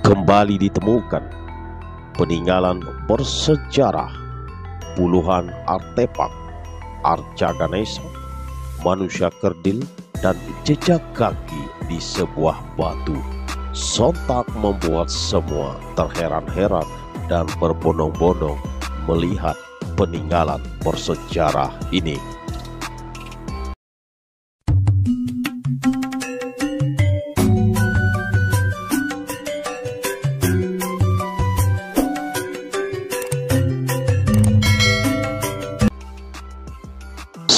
kembali ditemukan peninggalan bersejarah puluhan artefak arca Ganesha, manusia kerdil, dan jejak kaki di sebuah batu. Sontak membuat semua terheran-heran dan berbondong-bondong melihat peninggalan bersejarah ini.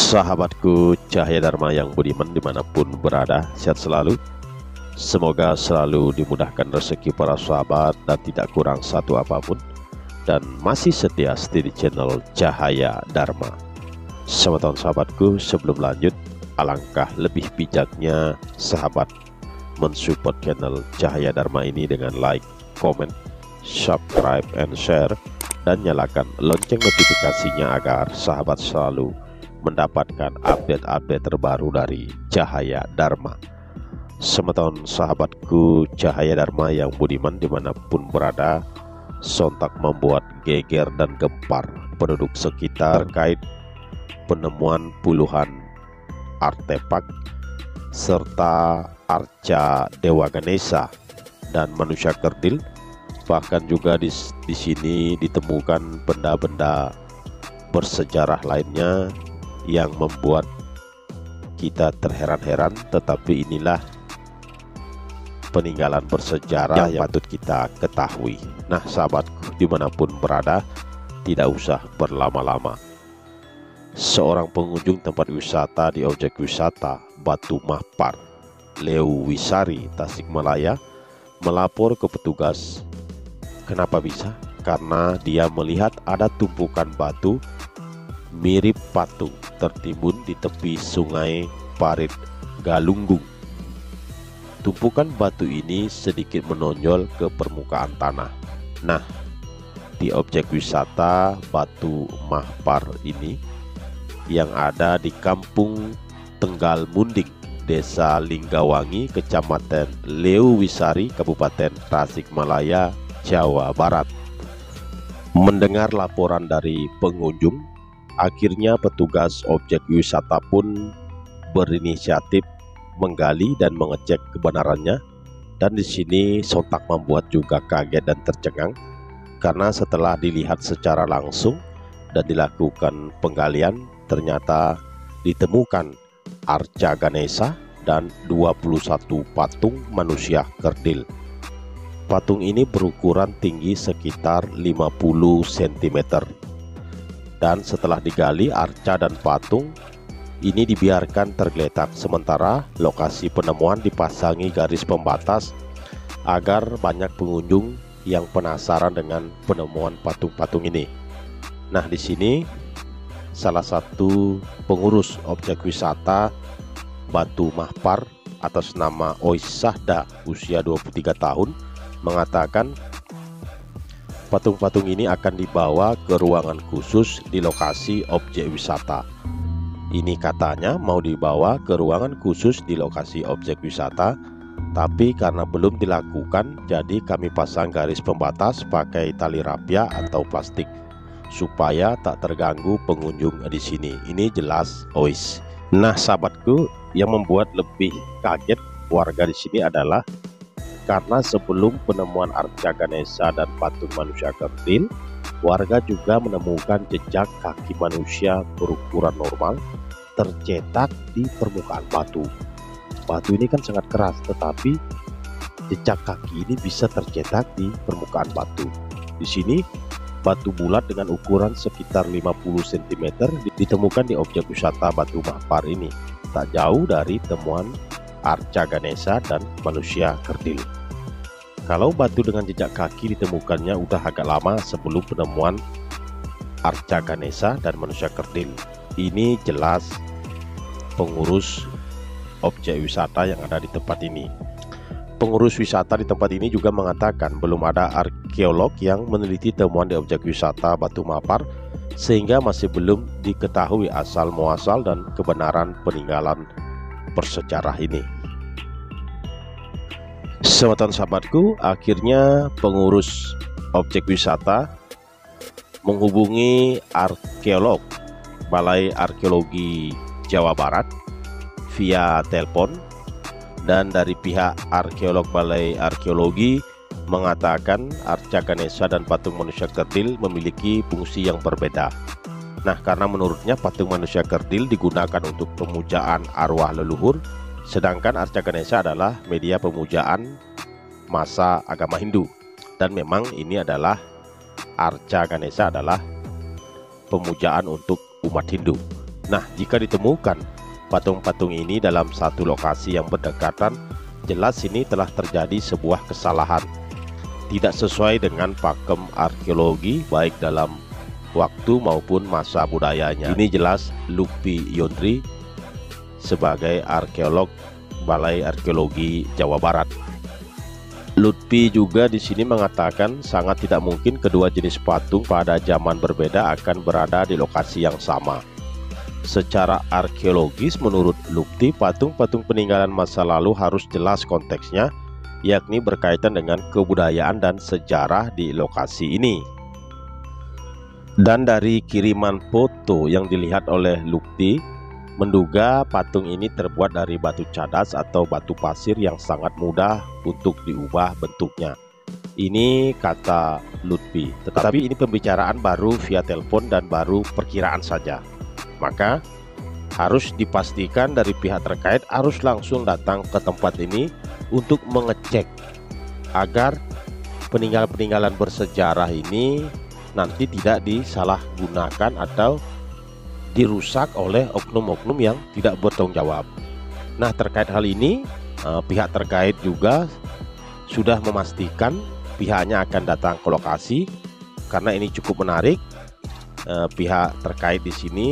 Sahabatku Cahaya Dharma yang budiman dimanapun berada, sehat selalu. Semoga selalu dimudahkan rezeki para sahabat dan tidak kurang satu apapun, dan masih setia di channel Cahaya Dharma. Selamat tahun sahabatku. Sebelum lanjut, alangkah lebih bijaknya sahabat mensupport channel Cahaya Dharma ini dengan like, comment, subscribe, and share, dan nyalakan lonceng notifikasinya agar sahabat selalu mendapatkan update-update terbaru dari Cahaya Dharma. Semeton sahabatku Cahaya Dharma yang budiman dimanapun berada, sontak membuat geger dan gempar penduduk sekitar terkait penemuan puluhan artefak serta arca Dewa Ganesha dan manusia kerdil. Bahkan juga di sini ditemukan benda-benda bersejarah lainnya yang membuat kita terheran-heran, tetapi inilah peninggalan bersejarah yang patut kita ketahui. Nah sahabatku dimanapun berada, tidak usah berlama-lama. Seorang pengunjung tempat wisata di objek wisata Batu Mahpar, Leeuwisari, Tasikmalaya, melapor ke petugas. Kenapa bisa? Karena dia melihat ada tumpukan batu mirip patung tertimbun di tepi sungai Parit Galunggung. Tumpukan batu ini sedikit menonjol ke permukaan tanah. Nah, di objek wisata Batu Mahpar ini yang ada di Kampung Tenggal Munding, Desa Linggawangi, Kecamatan Leeuwisari, Kabupaten Tasikmalaya, Jawa Barat. Mendengar laporan dari pengunjung, akhirnya petugas objek wisata pun berinisiatif menggali dan mengecek kebenarannya, dan di sini sontak membuat juga kaget dan tercengang karena setelah dilihat secara langsung dan dilakukan penggalian, ternyata ditemukan arca Ganesha dan 21 patung manusia kerdil. Patung ini berukuran tinggi sekitar 50 cm. Dan setelah digali, arca dan patung ini dibiarkan tergeletak, sementara lokasi penemuan dipasangi garis pembatas agar banyak pengunjung yang penasaran dengan penemuan patung-patung ini. Nah, di sini salah satu pengurus objek wisata Batu Mahpar atas nama Ois Sahda, usia 23 tahun, mengatakan patung-patung ini akan dibawa ke ruangan khusus di lokasi objek wisata. Ini katanya mau dibawa ke ruangan khusus di lokasi objek wisata, tapi karena belum dilakukan, jadi kami pasang garis pembatas pakai tali rapia atau plastik supaya tak terganggu pengunjung di sini. Ini jelas Ois. Nah sahabatku, yang membuat lebih kaget warga di sini adalah karena sebelum penemuan arca Ganesha dan patung manusia kerdil, warga juga menemukan jejak kaki manusia berukuran normal tercetak di permukaan batu. Batu ini kan sangat keras, tetapi jejak kaki ini bisa tercetak di permukaan batu. Di sini batu bulat dengan ukuran sekitar 50 cm ditemukan di objek wisata Batu Mahpar ini, tak jauh dari temuan arca Ganesha dan manusia kerdil. Kalau batu dengan jejak kaki ditemukannya udah agak lama sebelum penemuan arca Ganesha dan manusia kerdil. Ini jelas pengurus objek wisata yang ada di tempat ini. Pengurus wisata di tempat ini juga mengatakan belum ada arkeolog yang meneliti temuan di objek wisata Batu Mahpar, sehingga masih belum diketahui asal muasal dan kebenaran peninggalan bersejarah ini. Sahabatku, akhirnya pengurus objek wisata menghubungi arkeolog Balai Arkeologi Jawa Barat via telepon, dan dari pihak arkeolog Balai Arkeologi mengatakan Arca Ganesha dan patung manusia kerdil memiliki fungsi yang berbeda. Nah, karena menurutnya patung manusia kerdil digunakan untuk pemujaan arwah leluhur, sedangkan Arca Ganesha adalah media pemujaan masa agama Hindu. Dan memang ini adalah Arca Ganesha adalah pemujaan untuk umat Hindu. Nah, jika ditemukan patung-patung ini dalam satu lokasi yang berdekatan, jelas ini telah terjadi sebuah kesalahan, tidak sesuai dengan pakem arkeologi baik dalam waktu maupun masa budayanya. Ini jelas Lutfi Yondri sebagai arkeolog Balai Arkeologi Jawa Barat. Lutfi juga di sini mengatakan sangat tidak mungkin kedua jenis patung pada zaman berbeda akan berada di lokasi yang sama. Secara arkeologis, menurut Lutfi, patung-patung peninggalan masa lalu harus jelas konteksnya, yakni berkaitan dengan kebudayaan dan sejarah di lokasi ini. Dan dari kiriman foto yang dilihat oleh Lutfi, menduga patung ini terbuat dari batu cadas atau batu pasir yang sangat mudah untuk diubah bentuknya. Ini kata Lutfi, tetapi ini pembicaraan baru via telepon dan baru perkiraan saja. Maka harus dipastikan dari pihak terkait harus langsung datang ke tempat ini untuk mengecek agar peninggalan-peninggalan bersejarah ini nanti tidak disalahgunakan atau dirusak oleh oknum-oknum yang tidak bertanggung jawab. Nah, terkait hal ini pihak terkait juga sudah memastikan pihaknya akan datang ke lokasi karena ini cukup menarik. Pihak terkait di sini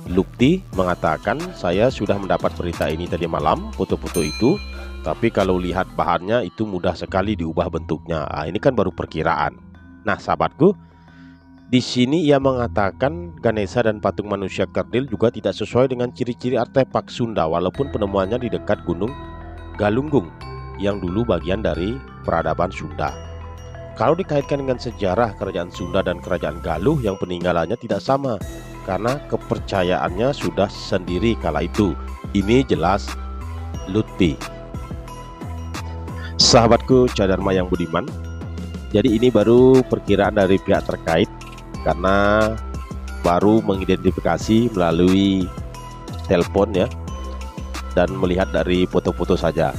Lutfi mengatakan, saya sudah mendapat berita ini tadi malam, foto-foto itu, tapi kalau lihat bahannya itu mudah sekali diubah bentuknya. Ini kan baru perkiraan. Nah, sahabatku, di sini ia mengatakan Ganesha dan patung manusia kerdil juga tidak sesuai dengan ciri-ciri artefak Sunda walaupun penemuannya di dekat Gunung Galunggung yang dulu bagian dari peradaban Sunda. Kalau dikaitkan dengan sejarah kerajaan Sunda dan kerajaan Galuh yang peninggalannya tidak sama karena kepercayaannya sudah sendiri kala itu. Ini jelas Lutfi. Sahabatku Cadharma yang budiman, jadi ini baru perkiraan dari pihak terkait karena baru mengidentifikasi melalui telepon ya, dan melihat dari foto-foto saja.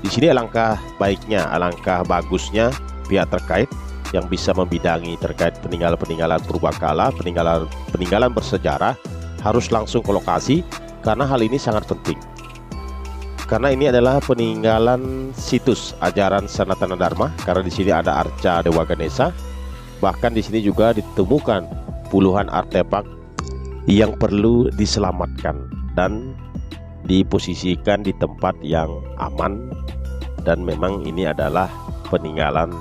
Di sini alangkah baiknya, alangkah bagusnya pihak terkait yang bisa membidangi terkait peninggalan-peninggalan purbakala, peninggalan bersejarah harus langsung ke lokasi karena hal ini sangat penting. Karena ini adalah peninggalan situs ajaran Sanatana Dharma, karena di sini ada arca Dewa Ganesha. Bahkan di sini juga ditemukan puluhan artefak yang perlu diselamatkan dan diposisikan di tempat yang aman, dan memang ini adalah peninggalan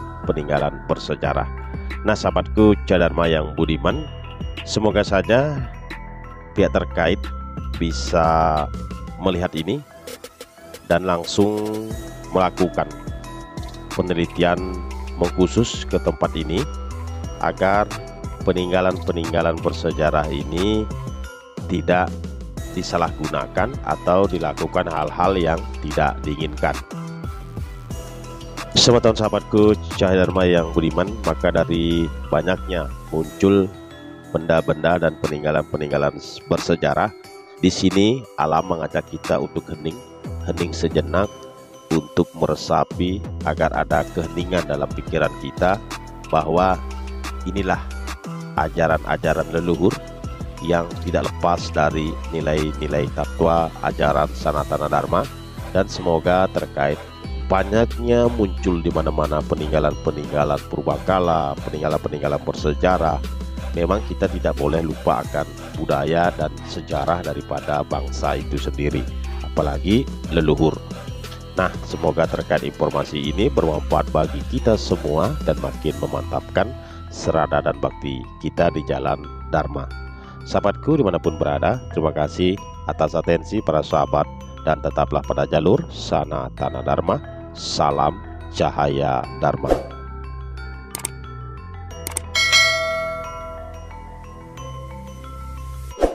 bersejarah. Nah, sahabatku Cadharma yang budiman, semoga saja pihak terkait bisa melihat ini dan langsung melakukan penelitian mengkhusus ke tempat ini agar peninggalan-peninggalan bersejarah ini tidak disalahgunakan atau dilakukan hal-hal yang tidak diinginkan. Sahabatku Cadharma yang budiman, maka dari banyaknya muncul benda-benda dan peninggalan-peninggalan bersejarah, di sini alam mengajak kita untuk hening sejenak untuk meresapi agar ada keheningan dalam pikiran kita bahwa inilah ajaran-ajaran leluhur yang tidak lepas dari nilai-nilai tatwa ajaran Sanatana Dharma, dan semoga terkait banyaknya muncul di mana-mana peninggalan-peninggalan purbakala, peninggalan-peninggalan bersejarah. Memang kita tidak boleh lupa akan budaya dan sejarah daripada bangsa itu sendiri, apalagi leluhur. Nah, semoga terkait informasi ini bermanfaat bagi kita semua dan makin memantapkan serada dan bakti kita di jalan Dharma. Sahabatku dimanapun berada, terima kasih atas atensi para sahabat, dan tetaplah pada jalur Sanatana Dharma. Salam Cahaya Dharma.